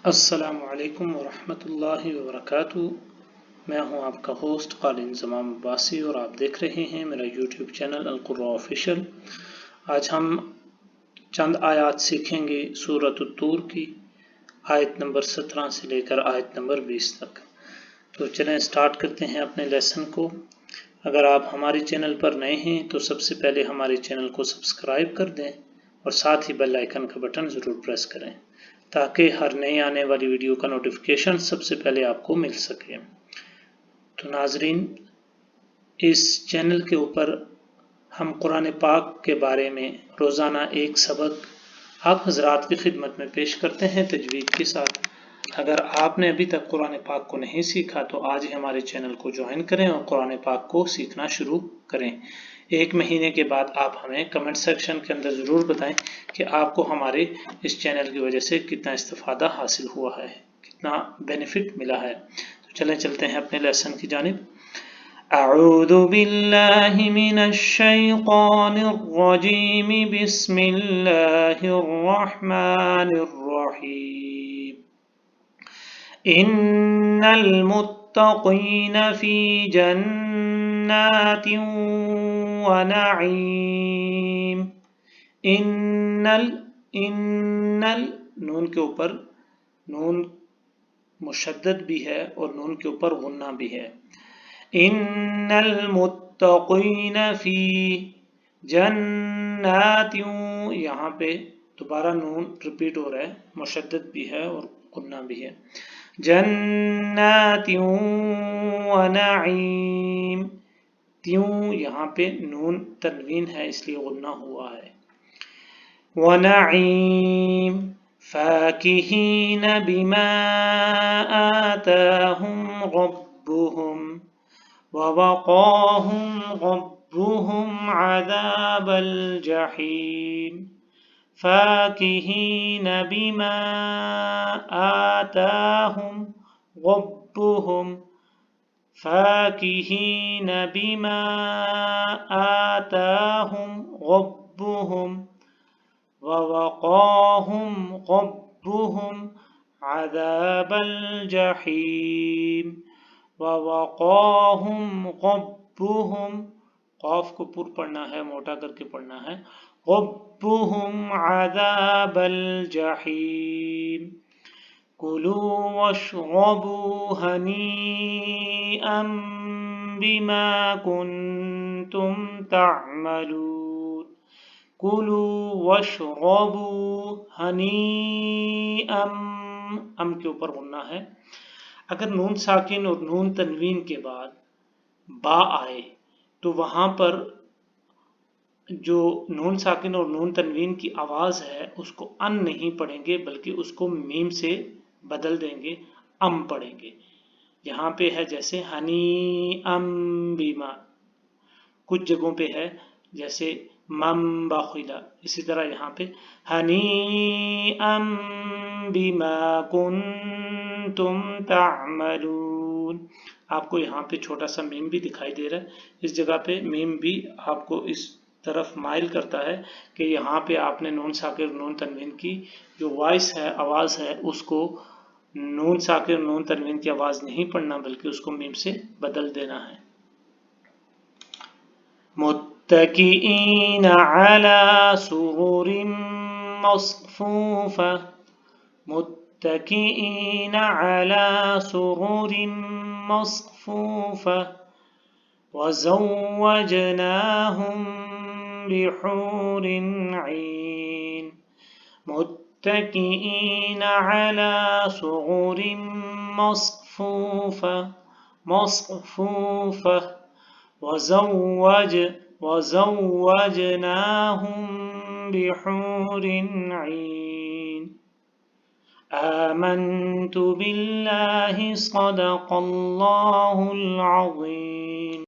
السلام علیکم ورحمۃ اللہ وبرکاتہ۔ میں ہوں آپ کا ہوسٹ قالین زمام عباسی اور آپ دیکھ رہے ہیں میرا یوٹیوب چینل القرآن آفیشل۔ آج ہم چند آیات سیکھیں گے سورۃ الطور کی، آیت نمبر 17 سے لے کر آیت نمبر 20 تک۔ تو چلیں سٹارٹ کرتے ہیں اپنے لیسن کو۔ اگر آپ ہمارے چینل پر نئے ہیں تو سب سے پہلے ہمارے چینل کو سبسکرائب کر دیں اور ساتھ ہی بیل آئیکن کا بٹن ضرور پریس کریں تاکہ ہر نئی آنے والی ویڈیو کا نوٹیفیکیشن سب سے پہلے آپ کو مل سکے۔ تو ناظرین، اس چینل کے اوپر ہم قرآن پاک کے بارے میں روزانہ ایک سبق آپ حضرات کی خدمت میں پیش کرتے ہیں تجوید کے ساتھ۔ اگر آپ نے ابھی تک قرآن پاک کو نہیں سیکھا تو آج ہی ہمارے چینل کو جوائن کریں اور قرآن پاک کو سیکھنا شروع کریں۔ 1 مہینے کے بعد آپ ہمیں کمنٹ سیکشن کے اندر ضرور بتائیں کہ آپ کو ہمارے اس چینل کی وجہ سے کتنا استفادہ حاصل ہوا ہے، کتنا بینیفٹ ملا ہے۔ تو چلیں چلتے ہیں اپنے لیسن کی جانب۔ اعوذ باللہ من الشیطان الرجیم، بسم اللہ الرحمن الرحیم۔ ان المتقین فی جنات ونعیم۔ نون کے اوپر نون مشدد بھی ہے اور نون کے اوپر غنہ بھی ہے۔ ان المتقین فی جنات، یہاں پہ دوبارہ نون ریپیٹ ہو رہا ہے، مشدد بھی ہے اور غنہ بھی ہے۔ جنات ونعیم، تیوں یہاں پہ نون تنوین ہے اس لیے غنہ ہوا ہے۔ ونعیم فاکہین بما آتاہم ربہم ووقاہم ربہم عذاب الجحیم۔ فاکہین بما آتاہم ربہم، فاکہین بما آتاہم ربہم ووقاہم ربہم عذاب الجحیم۔ ووقاہم ربہم، قاف کو پر پڑھنا ہے، موٹا کر کے پڑھنا ہے، ربہم عذاب الجحیم۔ کلوا واشربوا ہنیئا بما کنتم تعملون۔ کلوا واشربوا ہنیئا، ام کے اوپر غنہ ہے۔ اگر نون ساکن اور نون تنوین کے بعد با آئے تو وہاں پر جو نون ساکن اور نون تنوین کی آواز ہے اس کو ان نہیں پڑھیں گے بلکہ اس کو میم سے بدل دیں گے، ام پڑھیں گے۔ یہاں پہ ہے جیسے ہنیئا بما، کچھ جگہوں پہ ہے جیسے من باخلا، اسی طرح یہاں پہ ہنیئا بما کنتم تعملون۔ آپ کو یہاں پہ چھوٹا سا میم بھی دکھائی دے رہا ہے، اس جگہ پہ میم بھی آپ کو اس طرف مائل کرتا ہے کہ یہاں پہ آپ نے نون ساکن نون تنوین کی جو وائس ہے، آواز ہے، اس کو نون ساکن نون تنوین کی آواز نہیں پڑھنا بلکہ اس کو میم سے بدل دینا ہے۔ متکئین علی سرر مصفوفہ، متکئین علی سرر مصفوفہ، وزوجناہم بحور عین۔ متکئین علی سرر مصفوفہ، مصفوفہ، وزوجناہم بحور عین۔ آمنت باللہ صدق اللہ العظیم۔